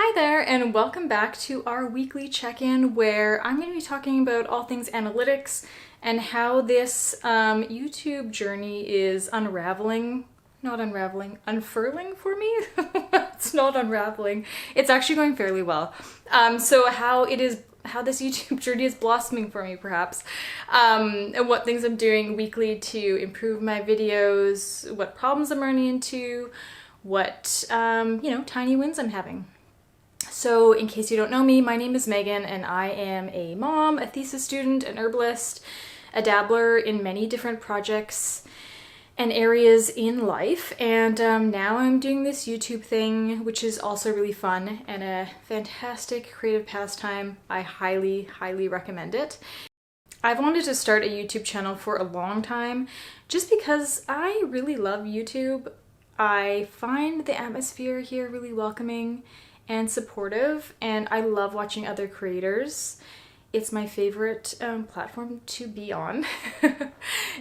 Hi there, and welcome back to our weekly check-in where I'm going to be talking about all things analytics and how this YouTube journey is unfurling for me. It's not unraveling. It's actually going fairly well. So how this YouTube journey is blossoming for me, perhaps, and what things I'm doing weekly to improve my videos, what problems I'm running into, what tiny wins I'm having. So in case you don't know me, my name is Megan and I am a mom, a thesis student, an herbalist, a dabbler in many different projects and areas in life. And now I'm doing this YouTube thing, which is also really fun and a fantastic creative pastime. I highly, highly recommend it. I've wanted to start a YouTube channel for a long time just because I really love YouTube. I find the atmosphere here really welcoming and supportive, and I love watching other creators. It's my favorite platform to be on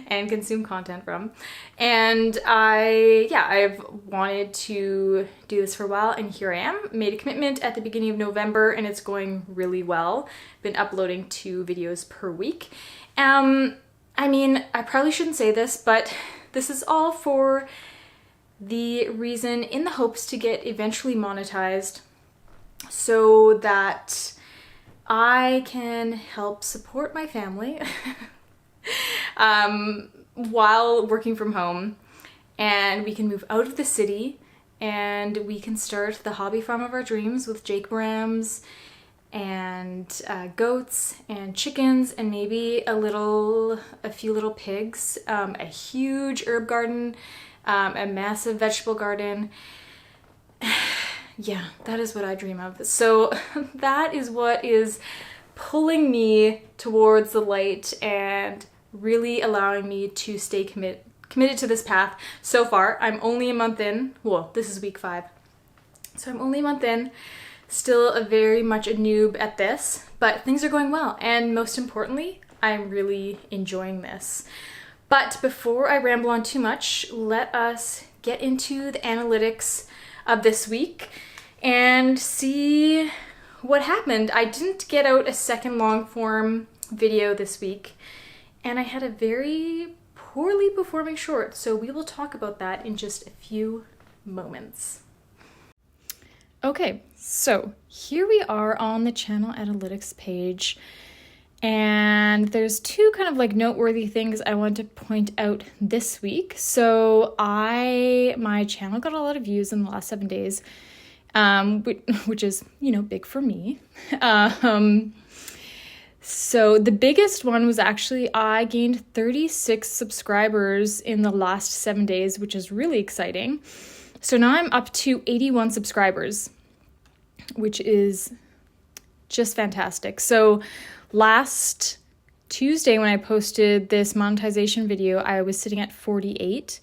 and consume content from. And I've wanted to do this for a while, and here I am. Made a commitment at the beginning of November, and it's going really well. Been uploading 2 videos per week. I mean, I probably shouldn't say this, but this is all for the reason in the hopes to get eventually monetized, so that I can help support my family while working from home, and we can move out of the city and we can start the hobby farm of our dreams with Jake Brams and goats and chickens and maybe a few little pigs, a huge herb garden, a massive vegetable garden. Yeah, that is what I dream of. So that is what is pulling me towards the light and really allowing me to stay committed to this path. So far, I'm only a month in. Well, this is week 5. So I'm only a month in, still very much a noob at this, but things are going well. And most importantly, I'm really enjoying this. But before I ramble on too much, let us get into the analytics of this week and see what happened. I didn't get out a second long form video this week, and I had a very poorly performing short, so we will talk about that in just a few moments. Okay, so here we are on the channel analytics page, and there's 2 kind of like noteworthy things I want to point out this week. So my channel got a lot of views in the last 7 days, which is, big for me. So the biggest one was actually I gained 36 subscribers in the last 7 days, which is really exciting. So now I'm up to 81 subscribers, which is just fantastic. So last Tuesday when I posted this monetization video, I was sitting at 48,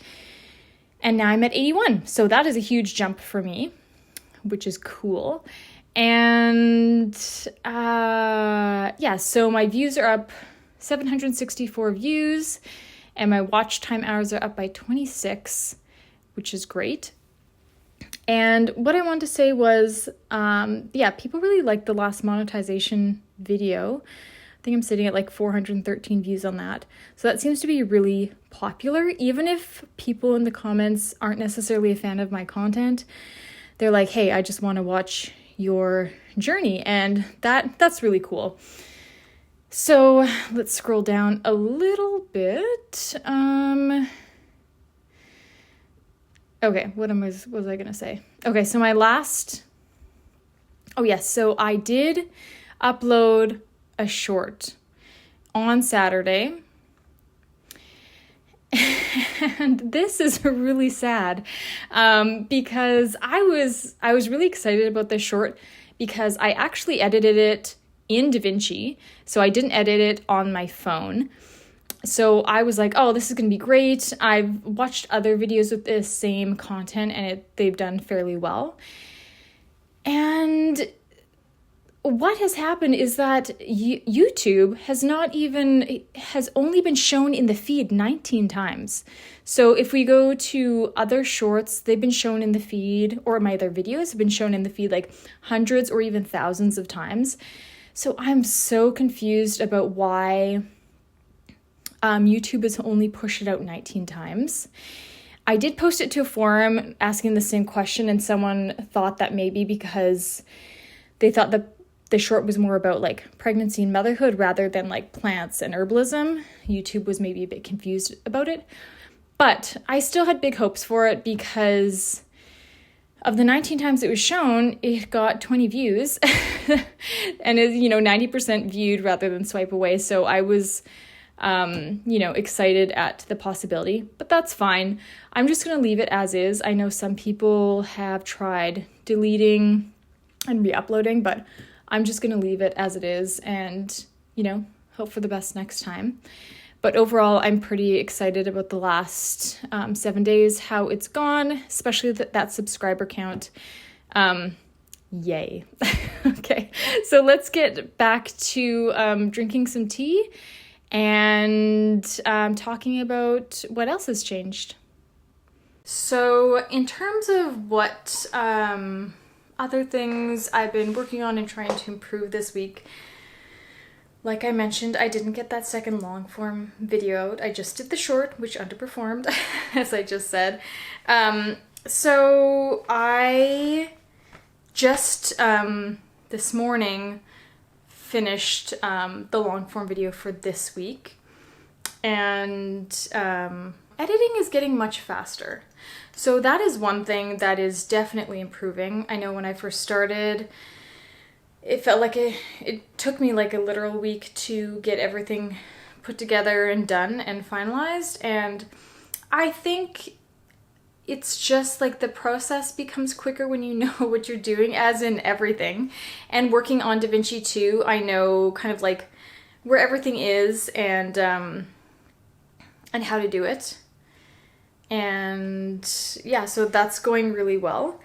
and now I'm at 81. So that is a huge jump for me, which is cool. And so my views are up 764 views, and my watch time hours are up by 26, which is great. And what I wanted to say was, people really liked the last monetization video. I think I'm sitting at like 413 views on that. So that seems to be really popular, even if people in the comments aren't necessarily a fan of my content. They're like, hey, I just want to watch your journey, and that's really cool. So let's scroll down a little bit. Okay, what was I gonna say? Okay, so so I did upload a short on Saturday. And this is really sad, because I was really excited about this short because I actually edited it in DaVinci, so I didn't edit it on my phone. So I was like, oh, this is going to be great. I've watched other videos with this same content, and they've done fairly well. And what has happened is that YouTube has only been shown in the feed 19 times. So if we go to other shorts, they've been shown in the feed, or my other videos have been shown in the feed like hundreds or even thousands of times. So I'm so confused about why YouTube has only pushed it out 19 times. I did post it to a forum asking the same question, and someone thought that maybe because they thought that the short was more about like pregnancy and motherhood rather than like plants and herbalism, YouTube was maybe a bit confused about it. But I still had big hopes for it because of the 19 times it was shown, it got 20 views and is, 90% viewed rather than swipe away. So I was, excited at the possibility, but that's fine. I'm just going to leave it as is. I know some people have tried deleting and re-uploading, but I'm just going to leave it as it is and, hope for the best next time. But overall, I'm pretty excited about the last 7 days, how it's gone, especially that subscriber count. Yay. Okay, so let's get back to drinking some tea and talking about what else has changed. So in terms of what other things I've been working on and trying to improve this week, like I mentioned, I didn't get that second long form video out. I just did the short, which underperformed, as I just said. So I just this morning finished the long form video for this week, and editing is getting much faster. So that is one thing that is definitely improving. I know when I first started, it felt like it took me like a literal week to get everything put together and done and finalized. And I think it's just like the process becomes quicker when you know what you're doing, as in everything. And working on DaVinci 2, I know kind of like where everything is and how to do it. And yeah, so that's going really well.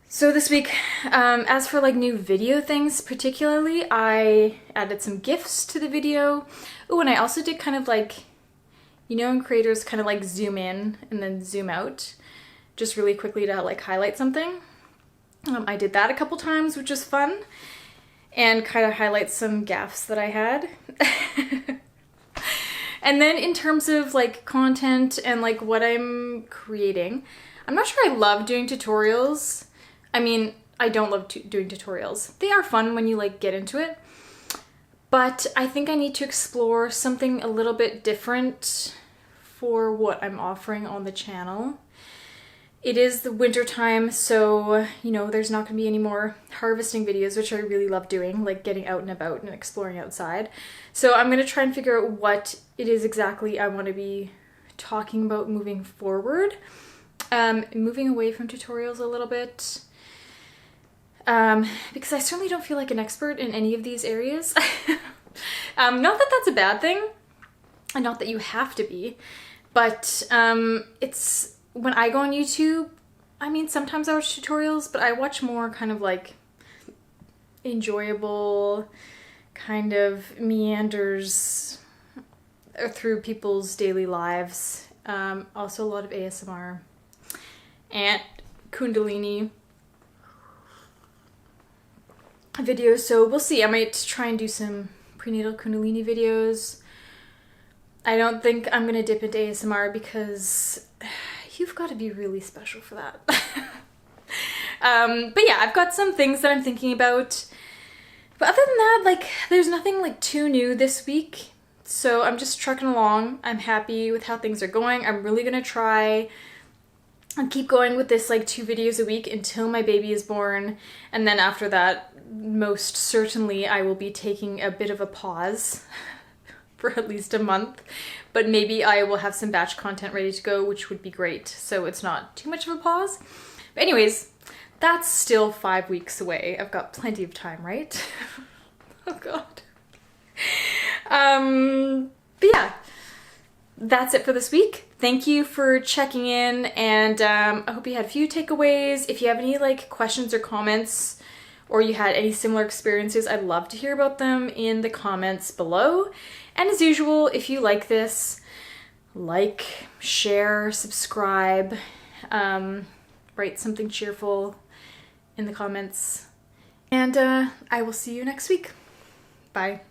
So this week, as for like new video things particularly, I added some GIFs to the video. Oh, and I also did kind of like, in creators kind of like zoom in and then zoom out just really quickly to like highlight something. I did that a couple times, which was fun, and kind of highlight some gaffes that I had. And then in terms of like content and like what I'm creating, I'm not sure I love doing tutorials. I mean, I don't love doing tutorials. They are fun when you like get into it, but I think I need to explore something a little bit different for what I'm offering on the channel. It is the winter time, so, there's not going to be any more harvesting videos, which I really love doing, like getting out and about and exploring outside. So I'm going to try and figure out what it is exactly I want to be talking about moving forward. Moving away from tutorials a little bit. Because I certainly don't feel like an expert in any of these areas. Not that that's a bad thing, and not that you have to be, but it's... When I go on YouTube, I mean, sometimes I watch tutorials, but I watch more kind of like enjoyable kind of meanders through people's daily lives. Also a lot of ASMR and Kundalini videos. So we'll see. I might try and do some prenatal Kundalini videos. I don't think I'm going to dip into ASMR because you've got to be really special for that. But yeah, I've got some things that I'm thinking about. But other than that, like, there's nothing like too new this week. So I'm just trucking along. I'm happy with how things are going. I'm really going to try and keep going with this like 2 videos a week until my baby is born. And then after that, most certainly I will be taking a bit of a pause for at least a month, but maybe I will have some batch content ready to go, which would be great, so it's not too much of a pause. But anyways, that's still 5 weeks away. I've got plenty of time, right? Oh god. But yeah, that's it for this week. Thank you for checking in, and I hope you had a few takeaways. If you have any like questions or comments or you had any similar experiences, I'd love to hear about them in the comments below. And as usual, if you like this, like, share, subscribe, write something cheerful in the comments, and I will see you next week. Bye.